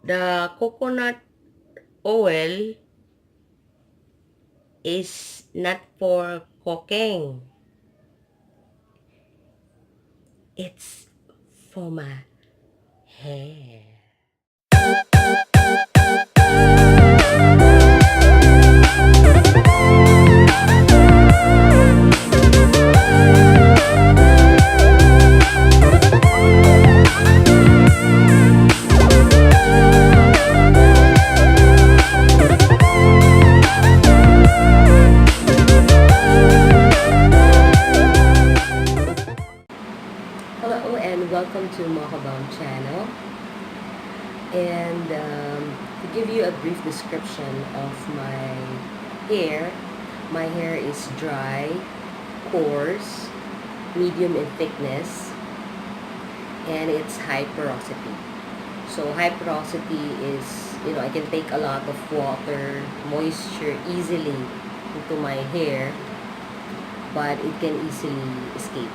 The coconut oil is not for cooking. It's for my hair. Hello and welcome to Mokabound channel. And to give you a brief description of my hair is dry, coarse, medium in thickness, and it's high porosity. So high porosity is, I can take a lot of water, moisture easily into my hair, but it can easily escape.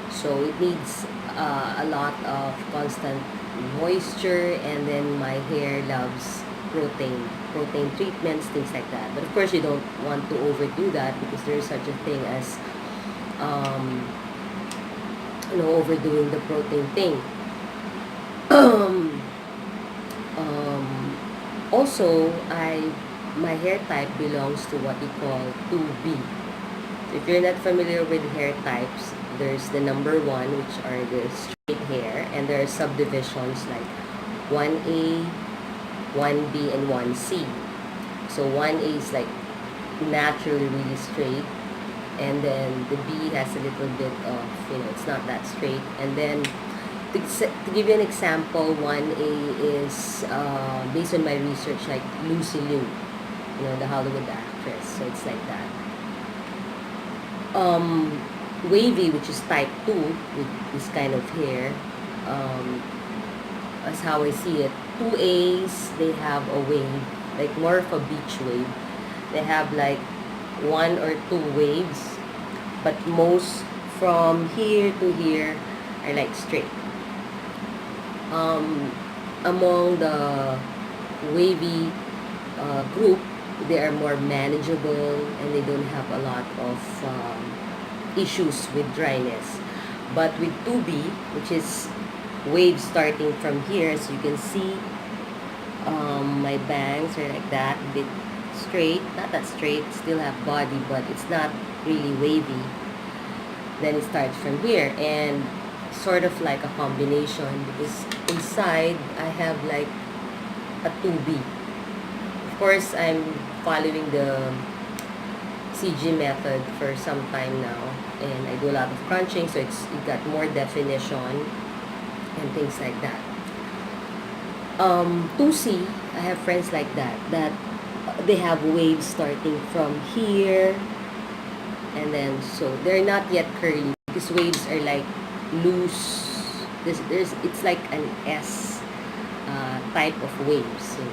So it needs a lot of constant moisture, and then my hair loves protein treatments, things like that. But of course you don't want to overdo that, because there is such a thing as um, overdoing the protein thing. Also, my hair type belongs to what you call 2B. If you're not familiar with hair types, there's the number 1, which are the straight hair, and there are subdivisions like 1A, 1B, and 1C. So 1A is like naturally really straight, and then the B has a little bit of, it's not that straight. And then to give you an example, 1A is based on my research, like Lucy Liu, the Hollywood actress. So it's like that. Wavy, which is type 2 with this kind of hair, as how I see it, 2As, they have a wave, like more of a beach wave. They have like 1 or 2 waves, but most from here to here are like straight. Among the wavy group, they are more manageable, and they don't have a lot of issues with dryness. But with 2B, which is waves starting from here, as you can see, my bangs are like that, a bit straight, not that straight, still have body, but it's not really wavy. Then it starts from here, and sort of like a combination, because inside I have like a 2B. Of course, I'm following the CG method for some time now, and I do a lot of crunching, so it got more definition and things like that. 2C, I have friends like that they have waves starting from here, and then so they're not yet curly, because waves are like loose. It's like an S type of waves, so,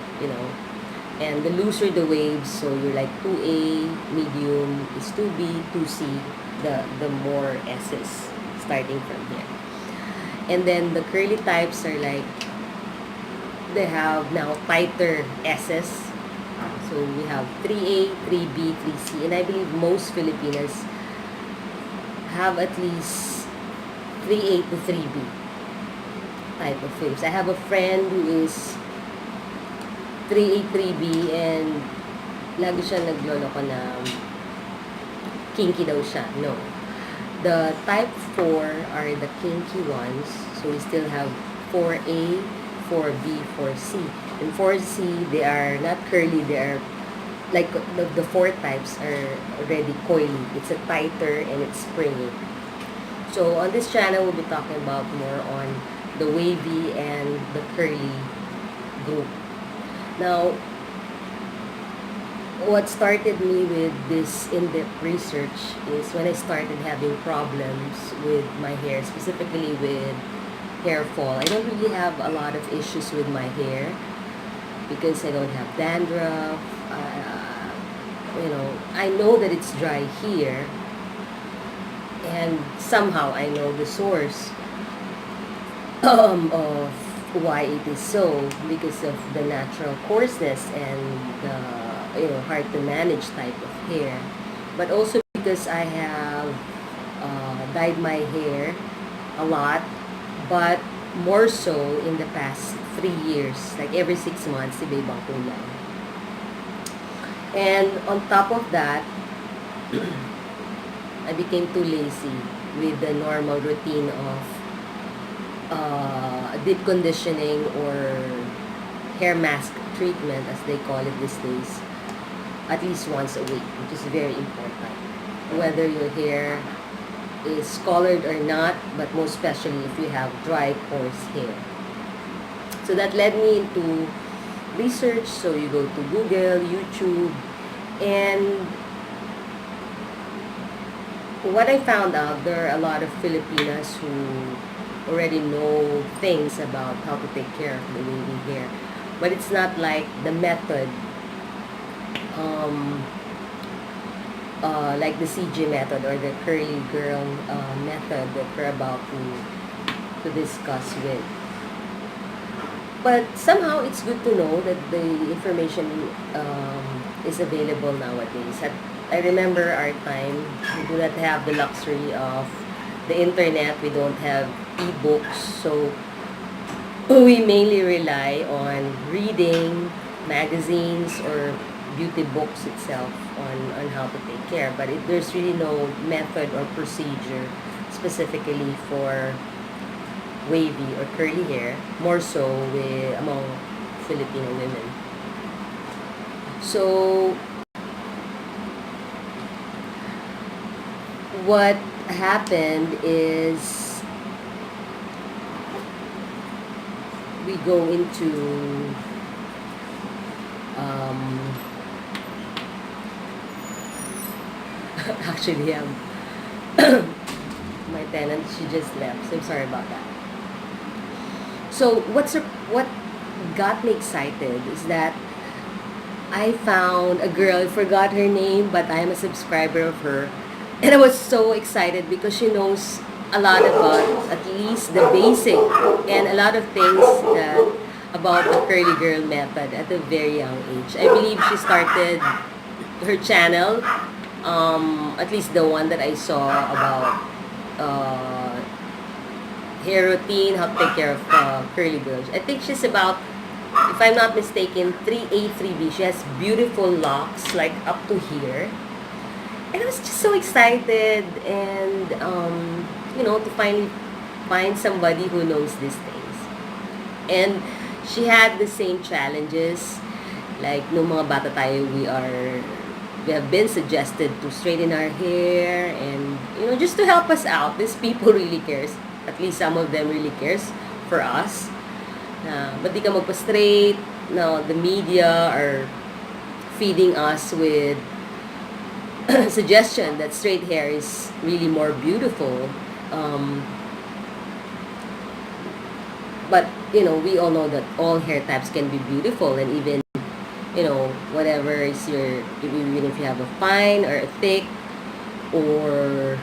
and the looser the waves, so you're like 2A, medium is 2B, 2C, the more S's starting from here. And then the curly types are like, they have now tighter S's. So we have 3A, 3B, 3C, and I believe most Filipinas have at least 3A to 3B type of waves. I have a friend who is 3A, 3B, and lagi siya nagloloko na kinky daw siya. No. The type 4 are the kinky ones. So we still have 4A, 4B, 4C. And 4C, they are not curly, they are like the 4 types are already coily. It's a tighter and it's springy. So on this channel, we'll be talking about more on the wavy and the curly group. Now, what started me with this in-depth research is when I started having problems with my hair, specifically with hair fall. I don't really have a lot of issues with my hair because I don't have dandruff. I know that it's dry here, and somehow I know the source of Why it is so? Because of the natural coarseness and the hard to manage type of hair, but also because I have dyed my hair a lot, but more so in the past 3 years, like every 6 months, iba-ibang kulay. And on top of that, I became too lazy with the normal routine of deep conditioning or hair mask treatment, as they call it these days, at least once a week, which is very important. Whether your hair is colored or not, but most especially if you have dry, coarse hair. So that led me into research. So you go to Google, YouTube, and what I found out, there are a lot of Filipinas who already know things about how to take care of the wavy hair. But it's not like the method, like the CG method or the curly girl method that we're about to discuss with. But somehow it's good to know that the information is available nowadays. I remember our time, we do not have the luxury of the internet. We don't have e-books. So we mainly rely on reading magazines or beauty books itself on how to take care. But there's really no method or procedure specifically for wavy or curly hair, more so among Filipino women. So what happened is we go into actually my tenant, she just left, so I'm sorry about that. So what got me excited is that I found a girl, I forgot her name, but I am a subscriber of her. And I was so excited because she knows a lot about at least the basic and a lot of things about the curly girl method at a very young age. I believe she started her channel, at least the one that I saw about hair routine, how to take care of curly girls. I think she's about, if I'm not mistaken, 3A, 3B. She has beautiful locks, like up to here. And I was just so excited and, to finally find somebody who knows these things. And she had the same challenges. Like, nung mga bata tayo, we have been suggested to straighten our hair and, just to help us out. These people really cares. At least some of them really cares for us. Ba't di ka magpa-straight? No, the media are feeding us with suggestion that straight hair is really more beautiful. But, we all know that all hair types can be beautiful, and even, whatever is even if you have a fine or a thick or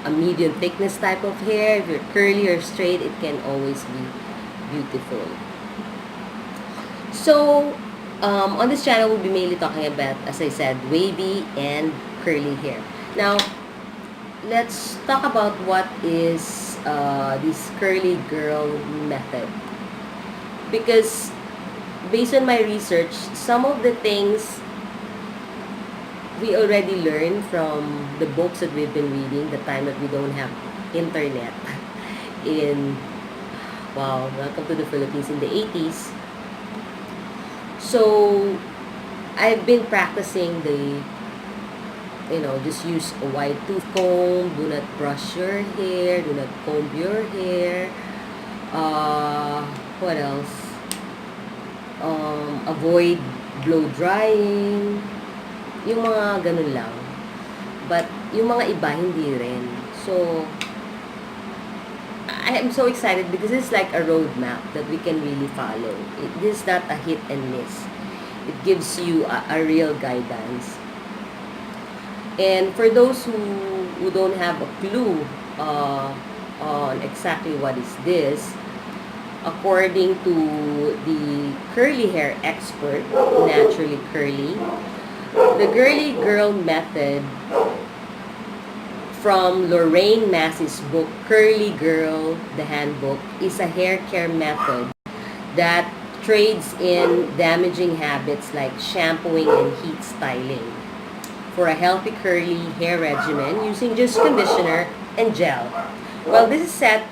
a medium thickness type of hair, if you're curly or straight, it can always be beautiful. So, on this channel, we'll be mainly talking about, as I said, wavy and curly hair. Now, let's talk about what is this curly girl method. Because based on my research, some of the things we already learned from the books that we've been reading, the time that we don't have internet welcome to the Philippines in the 80s. So, I've been practicing just use a wide tooth comb, do not brush your hair, do not comb your hair. What else? Avoid blow drying. Yung mga ganun lang. But, yung mga iba, hindi rin. So, I am so excited because it's like a roadmap that we can really follow. It is not a hit and miss. It gives you a real guidance. And for those who don't have a clue on exactly what is this, according to the curly hair expert, Naturally Curly, the girly girl method from Lorraine Massey's book, Curly Girl, the Handbook, is a hair care method that trades in damaging habits like shampooing and heat styling for a healthy curly hair regimen using just conditioner and gel. Well, this set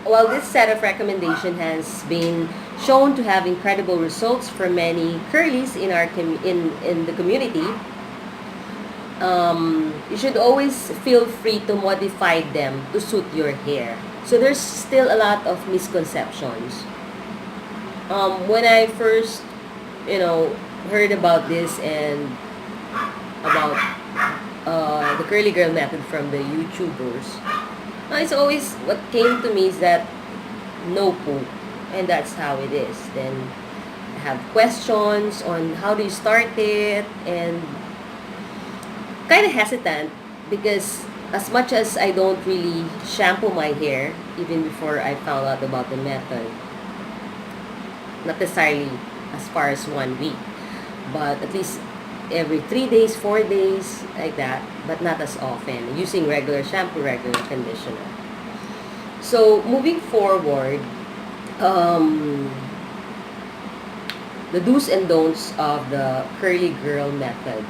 of recommendation has been shown to have incredible results for many curlies in our in the community. You should always feel free to modify them to suit your hair. So there's still a lot of misconceptions. When I first, heard about this and about the curly girl method from the YouTubers, it's always what came to me is that no poo, and that's how it is. Then I have questions on how do you start it, and kind of hesitant because as much as I don't really shampoo my hair, even before I found out about the method, not necessarily as far as 1 week, but at least every 3 days, 4 days, like that, but not as often, using regular shampoo, regular conditioner. So, moving forward, the do's and don'ts of the curly girl method.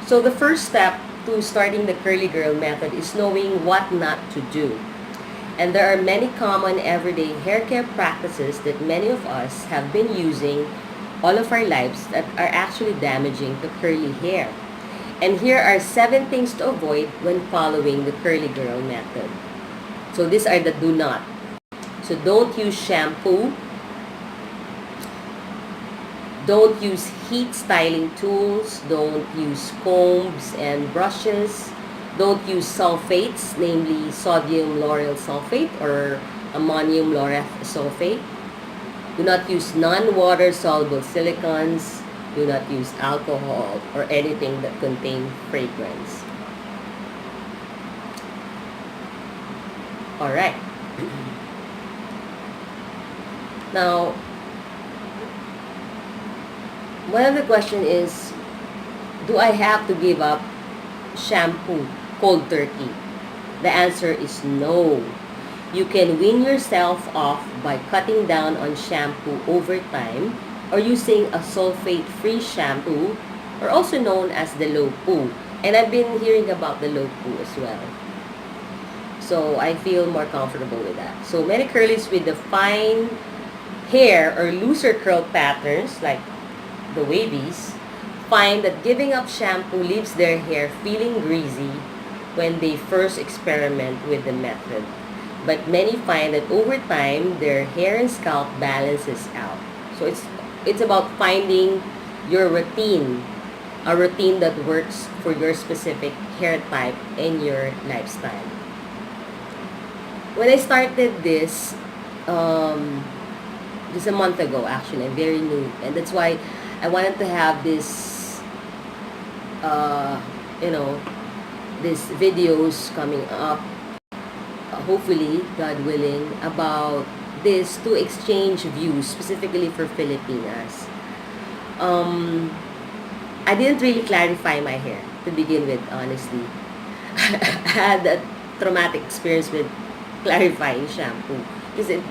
So, the first step to starting the curly girl method is knowing what not to do. And there are many common everyday hair care practices that many of us have been using all of our lives that are actually damaging to curly hair. And here are 7 things to avoid when following the curly girl method. So these are the do not. So don't use shampoo. Don't use heat styling tools. Don't use combs and brushes. Don't use sulfates, namely sodium lauryl sulfate or ammonium laureth sulfate. Do not use non-water soluble silicones. Do not use alcohol or anything that contains fragrance. Alright. Now, one of the question is, do I have to give up shampoo cold turkey? The answer is no. You can wean yourself off by cutting down on shampoo over time or using a sulfate-free shampoo, or also known as the low poo. And I've been hearing about the low poo as well. So I feel more comfortable with that. So many curlies with the fine hair or looser curl patterns like the wavies find that giving up shampoo leaves their hair feeling greasy when they first experiment with the method. But many find that over time, their hair and scalp balances out. So it's about finding your routine, a routine that works for your specific hair type and your lifestyle. When I started this, just a month ago actually, I'm very new, and that's why I wanted to have this, these videos coming up, hopefully, God willing, about this to exchange views, specifically for Filipinas. I didn't really clarify my hair to begin with, honestly. I had a traumatic experience with clarifying shampoo because it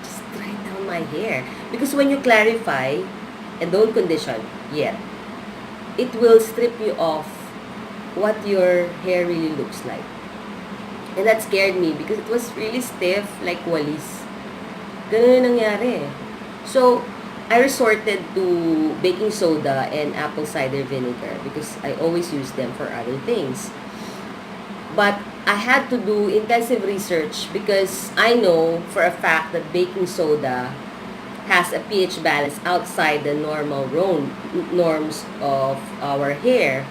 just dried down my hair. Because when you clarify and don't condition yet, it will strip you off what your hair really looks like. And that scared me because it was really stiff, like walis. Ganun yung nangyari. So, I resorted to baking soda and apple cider vinegar because I always use them for other things. But I had to do intensive research because I know for a fact that baking soda has a pH balance outside the normal norms of our hair,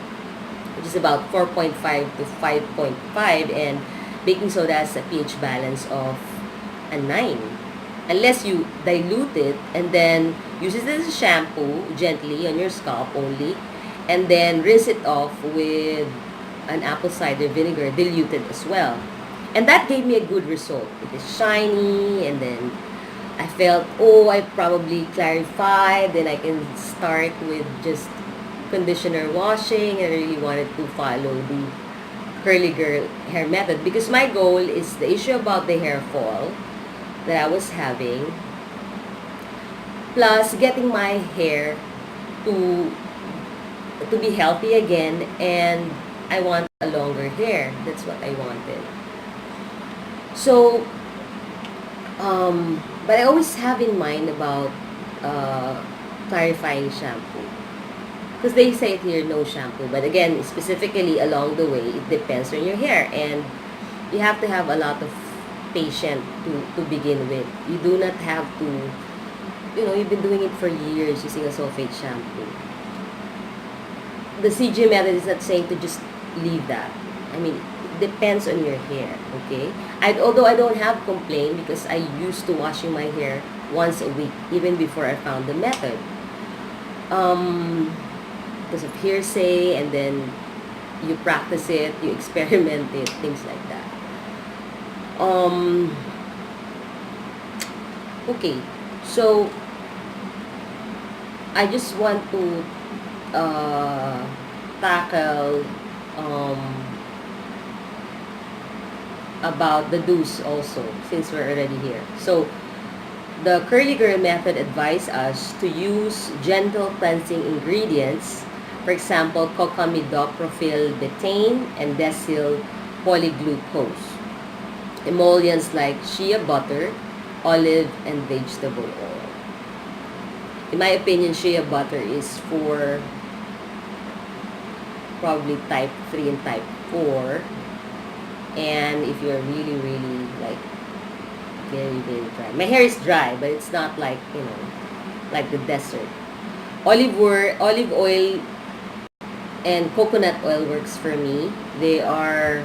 which is about 4.5 to 5.5, and baking soda has a pH balance of a 9. Unless you dilute it and then use it as a shampoo gently on your scalp only, and then rinse it off with an apple cider vinegar diluted as well. And that gave me a good result. It is shiny, and then I felt, oh, I probably clarified, then I can start with just conditioner washing. I really wanted to follow the curly girl hair method because my goal is the issue about the hair fall that I was having, plus getting my hair to be healthy again, and I want a longer hair. That's what I wanted. So, but I always have in mind about uh, clarifying shampoo. Because they say it here, no shampoo. But again, specifically along the way, it depends on your hair. And you have to have a lot of patience to begin with. You do not have to, you've been doing it for years using a sulfate shampoo. The CG method is not saying to just leave that. I mean, it depends on your hair, okay? Although I don't have complaint because I used to washing my hair once a week, even before I found the method. Because of hearsay, and then you practice it, you experiment it, things like that. Okay, so I just want to tackle about the do's also, since we're already here. So, the Curly Girl method advises us to use gentle cleansing ingredients, for example, cocamidopropyl betaine and decyl polyglucose. Emollients like shea butter, olive, and vegetable oil. In my opinion, shea butter is for probably type 3 and type 4. And if you're really, really like very, very dry. My hair is dry, but it's not like, like the desert. Olive oil and coconut oil works for me. They're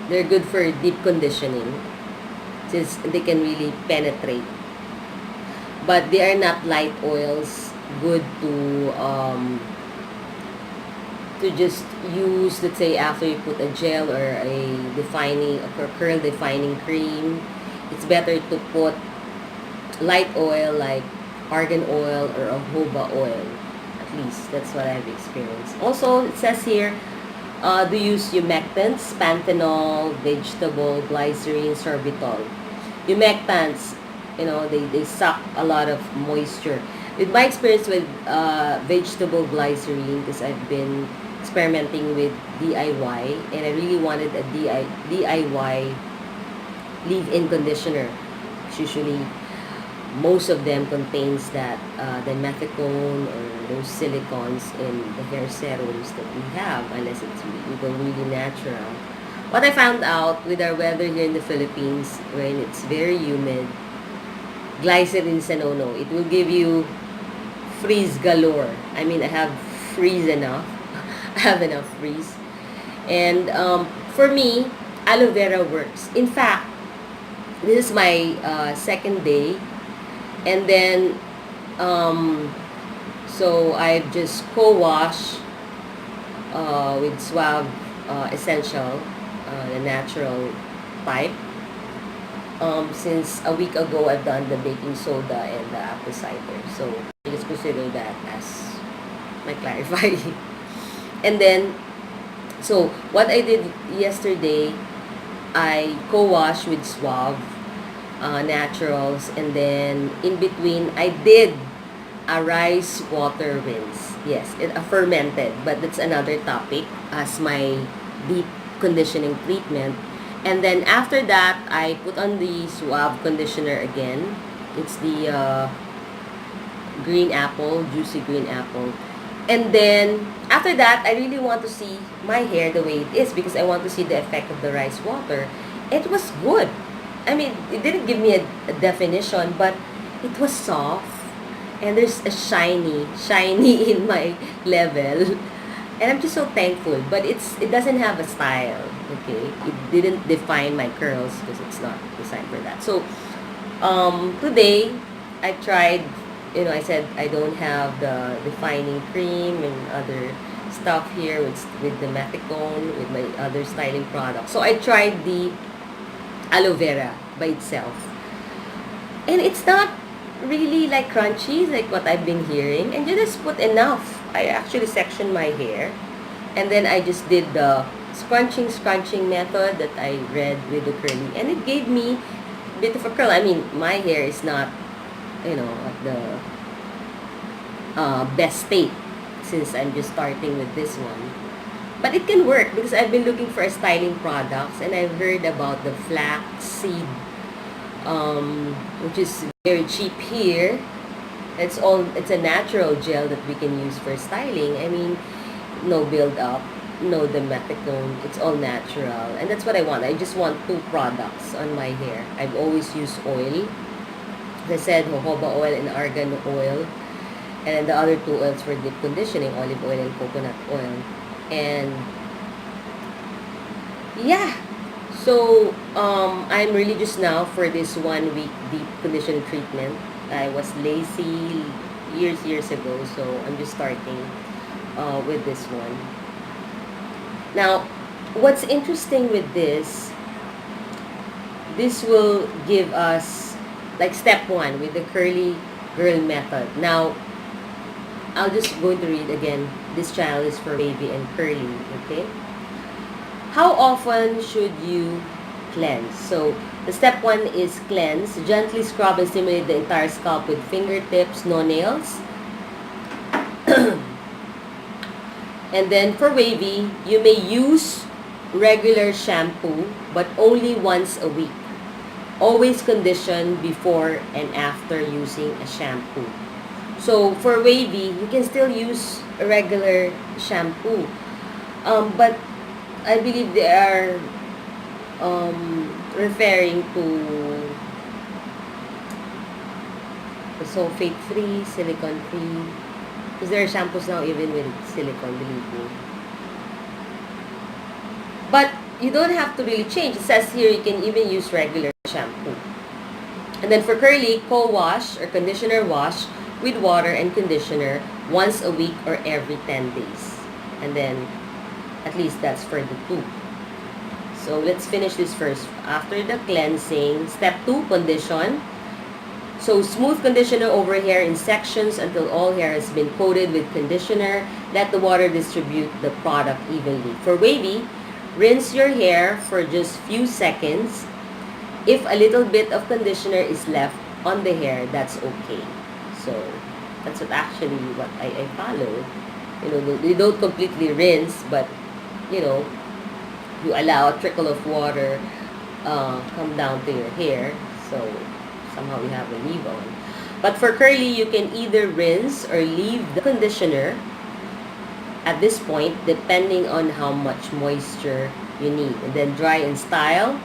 good for deep conditioning since they can really penetrate. But they are not light oils good to just use, let's say, after you put a gel or a curl defining cream. It's better to put light oil like argan oil or a jojoba oil. At least that's what I've experienced. Also, it says here, do use humectants, panthenol, vegetable, glycerin, sorbitol. Humectants, they suck a lot of moisture. With my experience with vegetable glycerin, because I've been experimenting with DIY, and I really wanted a DIY leave-in conditioner. Usually, most of them contains that the methicone or those silicones in the hair serums that we have, unless we go really natural. What I found out with our weather here in the Philippines, when it's very humid, glycerin is a no-no. It will give you freeze galore. I mean, I have freeze enough. I have enough freeze. And for me, aloe vera works. In fact, this is my second day. And then, so I've just co-wash with Suave Essential, the natural type. Since a week ago, I've done the baking soda and the apple cider. So, I just consider that as my clarifying. And then, so, what I did yesterday, I co-wash with Suave Naturals, and then in between, I did a rice water rinse. Yes, a fermented, but that's another topic as my deep conditioning treatment. And then after that, I put on the Suave conditioner again. It's the green apple, juicy green apple. And then, after that, I really want to see my hair the way it is because I want to see the effect of the rice water. It was good. I mean, it didn't give me a definition, but it was soft. And there's a shiny in my level. And I'm just so thankful. But it doesn't have a style, okay? It didn't define my curls because it's not designed for that. So, today, I tried, I said I don't have the defining cream and other stuff here with the methicone, with my other styling products. So, I tried the aloe vera by itself. And it's not really like crunchy, like what I've been hearing. And you just put enough. I actually sectioned my hair. And then I just did the scrunching method that I read with the curly. And it gave me a bit of a curl. I mean, my hair is not, at the best state since I'm just starting with this one. But it can work because I've been looking for styling products and I've heard about the flaxseed, which is very cheap here. It's a natural gel that we can use for styling. I mean, no build up, no dimethicone. It's all natural, and that's what I want. I just want two products on my hair. I've always used oil. As I said, jojoba oil and argan oil, and then the other two oils for deep conditioning, olive oil and coconut oil. And yeah, so I'm really just now for this 1 week deep conditioning treatment. I was lazy years ago, so I'm just starting with this one. Now, what's interesting with this will give us like step 1 with the curly girl method. Now, I'll just going to read again. This channel is for wavy and curly, okay? How often should you cleanse? So, the step 1 is cleanse. Gently scrub and stimulate the entire scalp with fingertips, no nails. And then for wavy, you may use regular shampoo, but only once a week. Always condition before and after using a shampoo. So for wavy, you can still use a regular shampoo. But I believe they are referring to the sulfate-free, silicone-free. Because there are shampoos now even with silicone, believe me. But you don't have to really change. It says here you can even use regular shampoo. And then for curly, co-wash or conditioner wash with water and conditioner once a week or every 10 days. And then at least that's for the two. So let's finish this first. After the cleansing, step 2, condition. So smooth conditioner over hair in sections until all hair has been coated with conditioner. Let the water distribute the product evenly. For wavy, rinse your hair for just few seconds. If a little bit of conditioner is left on the hair, that's okay. So that's what I follow. You don't completely rinse, but you allow a trickle of water come down to your hair. So somehow you have a leave on. But for curly, you can either rinse or leave the conditioner at this point, depending on how much moisture you need. And then dry and style.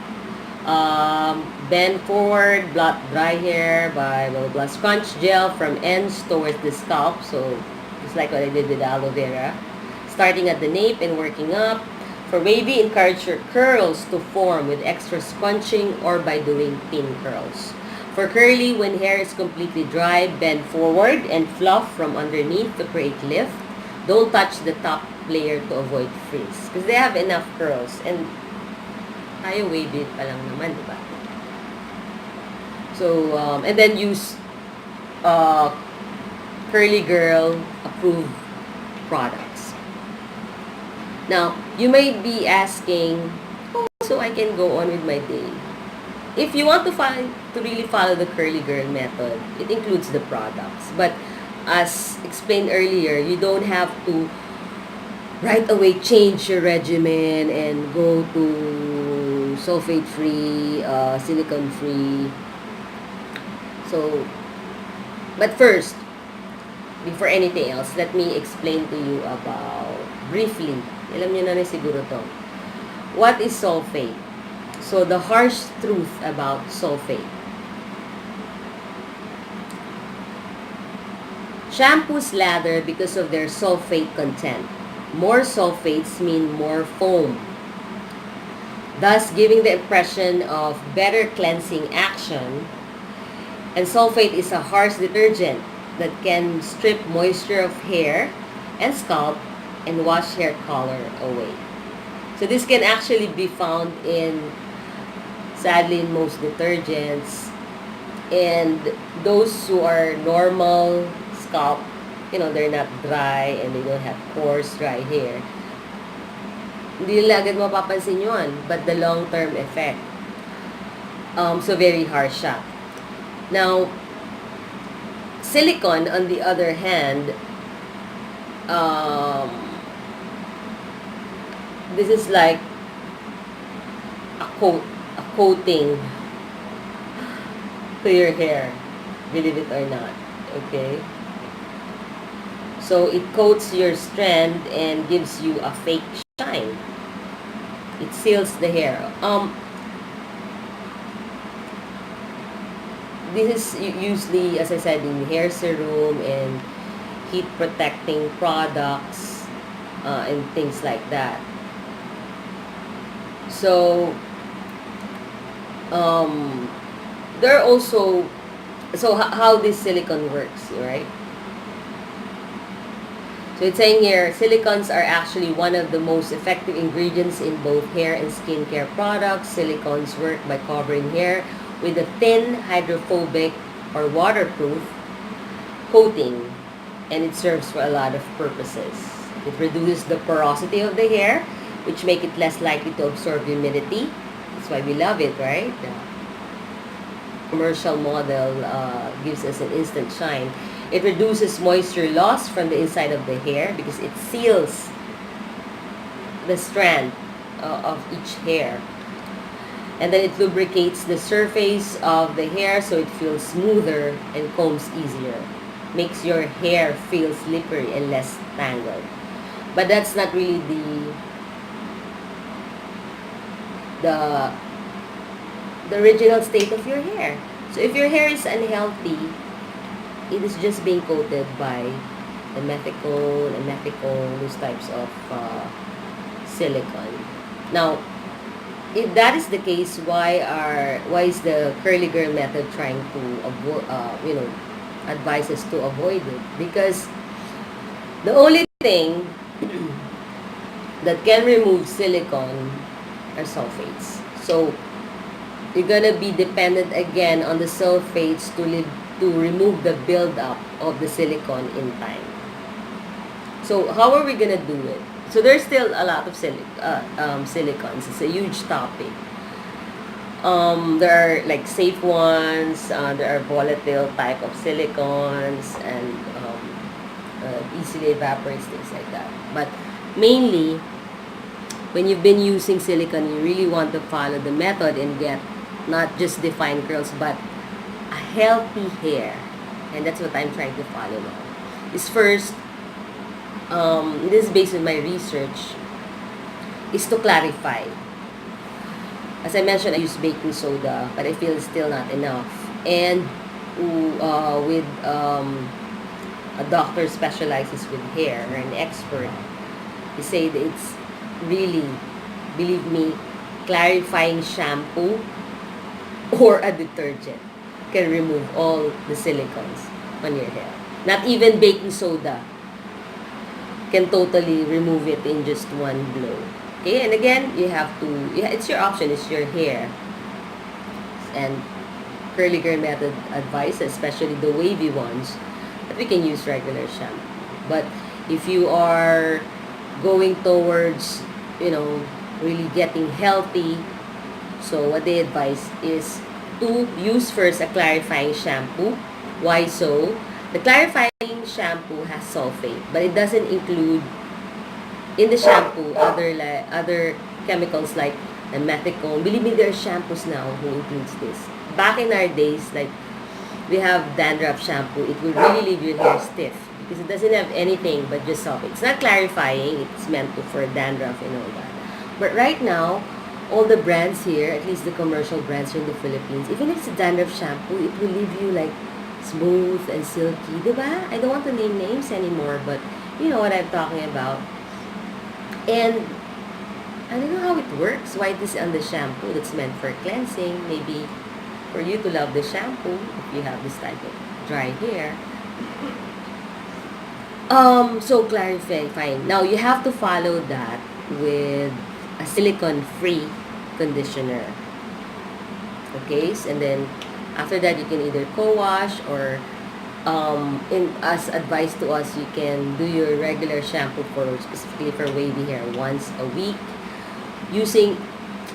Bend forward, blot dry hair by scrunch gel from ends towards the scalp. So it's like what I did with aloe vera. Starting at the nape and working up. For wavy, encourage your curls to form with extra scrunching or by doing pin curls. For curly, when hair is completely dry, bend forward and fluff from underneath to create lift. Don't touch the top layer to avoid frizz. Because they have enough curls. And tayo wavy pa lang naman, diba? So, and then use Curly Girl approved products. Now, you may be asking, so I can go on with my day. If you want to really follow the Curly Girl method, it includes the products. But as explained earlier, you don't have to right away change your regimen and go to sulfate-free, silicone-free. So, but first, before anything else, let me explain to you about, briefly, alam nyo na rin siguro to, what is sulfate? So, the harsh truth about sulfate. Shampoos lather because of their sulfate content. More sulfates mean more foam, thus giving the impression of better cleansing action. And sulfate is a harsh detergent that can strip moisture of hair and scalp and wash hair color away. So this can actually be found in, sadly, in most detergents. And those who are normal scalp, they're not dry and they don't have coarse dry hair, hindi nila agad mapapansin yun. But the long-term effect, so very harsh siya. Now, silicone, on the other hand, this is like a coating to your hair, believe it or not. Okay, so it coats your strand and gives you a fake shine. It seals the hair. This is usually, as I said, in hair serum and heat protecting products, and things like that. So there are also, so how this silicone works, right? So it's saying here, silicones are actually one of the most effective ingredients in both hair and skincare products. Silicones work by covering hair with a thin, hydrophobic, or waterproof coating, and it serves for a lot of purposes. It reduces the porosity of the hair, which make it less likely to absorb humidity. That's why we love it, right? The commercial model gives us an instant shine. It reduces moisture loss from the inside of the hair because it seals the strand of each hair. And then it lubricates the surface of the hair so it feels smoother and combs easier. Makes your hair feel slippery and less tangled. But that's not really the original state of your hair. So if your hair is unhealthy, it is just being coated by the methicone and methicone, those types of silicone. Now, if that is the case, why is the curly girl method trying to avoid, advise us to avoid it? Because the only thing that can remove silicone are sulfates. So you're gonna be dependent again on the sulfates to remove the buildup of the silicone in time. So how are we gonna do it? So there's still a lot of silicones. It's a huge topic. There are like safe ones. There are volatile type of silicones and easily evaporates, things like that. But mainly, when you've been using silicone, you really want to follow the method and get not just defined curls, but a healthy hair. And that's what I'm trying to follow now. Is first, this is based on my research, is to clarify. As I mentioned, I use baking soda, but I feel it's still not enough. And with a doctor specializes with hair, or an expert, they say that it's really, believe me, clarifying shampoo or a detergent can remove all the silicones on your hair. Not even baking soda can totally remove it in just one blow. Okay, and again, you have to, it's your option, it's your hair. And curly girl method advice, especially the wavy ones, that we can use regular shampoo. But if you are going towards, really getting healthy, so what they advise is to use first a clarifying shampoo. Why so? The clarifying shampoo has sulfate, but it doesn't include in the shampoo other chemicals like the methicone. Believe me, there are shampoos now who includes this. Back in our days, like we have dandruff shampoo, it will really leave your hair stiff because it doesn't have anything but just sulfate. It's not clarifying, it's meant for dandruff and all that. But right now, all the brands here, at least the commercial brands here in the Philippines, even if it's a dandruff shampoo, it will leave you like smooth and silky, diba? I don't want to name names anymore, but you know what I'm talking about. And I don't know how it works, why it is on the shampoo that's meant for cleansing, maybe for you to love the shampoo if you have this type of dry hair. So clarifying. Now, you have to follow that with a silicone-free conditioner. Okay, and then After that, you can either co-wash or as advised to us, you can do your regular shampoo for specifically for wavy hair once a week using,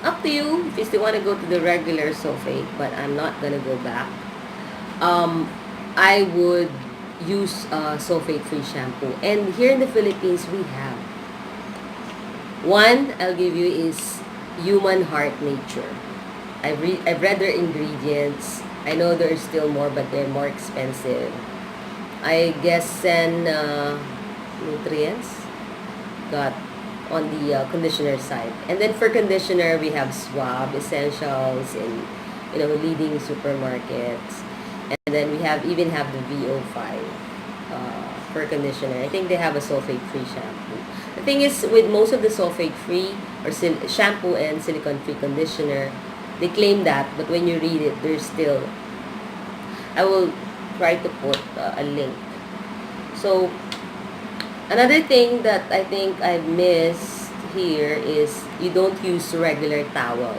up to you if you still want to go to the regular sulfate, but I'm not gonna go back. I would use sulfate-free shampoo, and here in the Philippines we have one. I'll give you is Human Heart Nature. I've read their ingredients. I know there's still more, but they're more expensive. I guess and nutrients got on the conditioner side. And then for conditioner, we have Swab Essentials in leading supermarkets. And then we even have the VO5 for conditioner. I think they have a sulfate-free shampoo. The thing is, with most of the sulfate-free or shampoo and silicone-free conditioner, they claim that, but when you read it, there's still, I will try to put a link. So, another thing that I think I missed here is you don't use regular towel.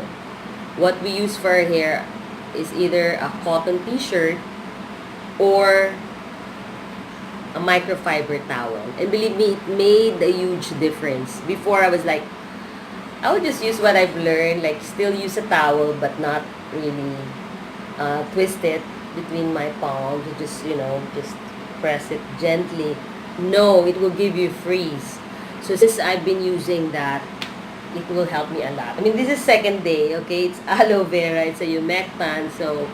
What we use for our hair is either a cotton t-shirt or a microfiber towel. And believe me, it made a huge difference. Before, I was like, I would just use what I've learned, like still use a towel but not really twist it between my palms. Just, just press it gently. No, it will give you freeze. So since I've been using that, it will help me a lot. I mean, this is second day, okay? It's aloe vera, it's a humectant, so,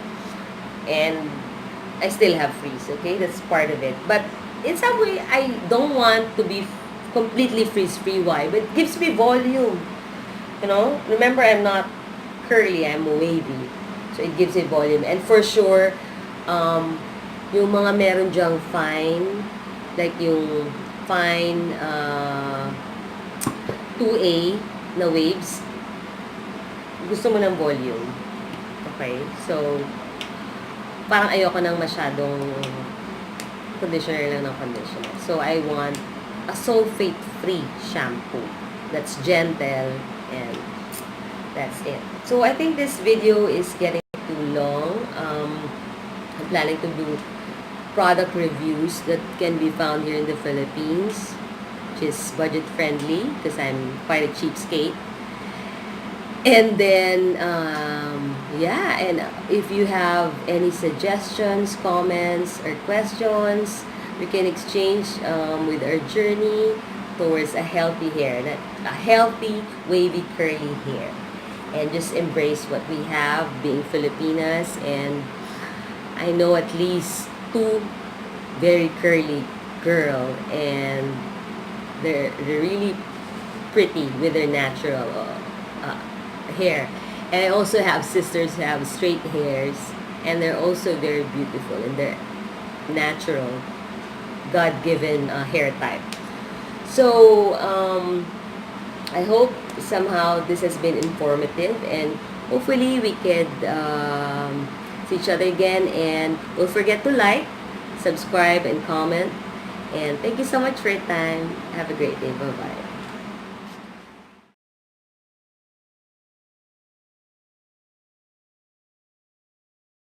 and I still have freeze, okay? That's part of it. But in some way, I don't want to be completely freeze-free. Why? But it gives me volume. Remember, I'm not curly, I'm wavy. So it gives me volume. And for sure, yung mga meron dyang fine, like yung fine 2A na waves, gusto mo ng volume. Okay? So, parang ayoko ng masyadong conditioner lang ng conditioner. So, I want a sulfate-free shampoo that's gentle, and that's it. So, I think this video is getting too long. I'm planning to do product reviews that can be found here in the Philippines, which is budget-friendly because I'm quite a cheapskate. And then, yeah, and if you have any suggestions, comments, or questions, we can exchange with our journey towards a healthy hair, a healthy, wavy, curly hair. And just embrace what we have, being Filipinas, and I know at least 2 very curly girl, and they're really pretty with their natural hair. And I also have sisters who have straight hairs, and they're also very beautiful in their natural, God-given hair type. So, I hope somehow this has been informative, and hopefully we could see each other again. And don't forget to like, subscribe, and comment. And thank you so much for your time. Have a great day. Bye-bye.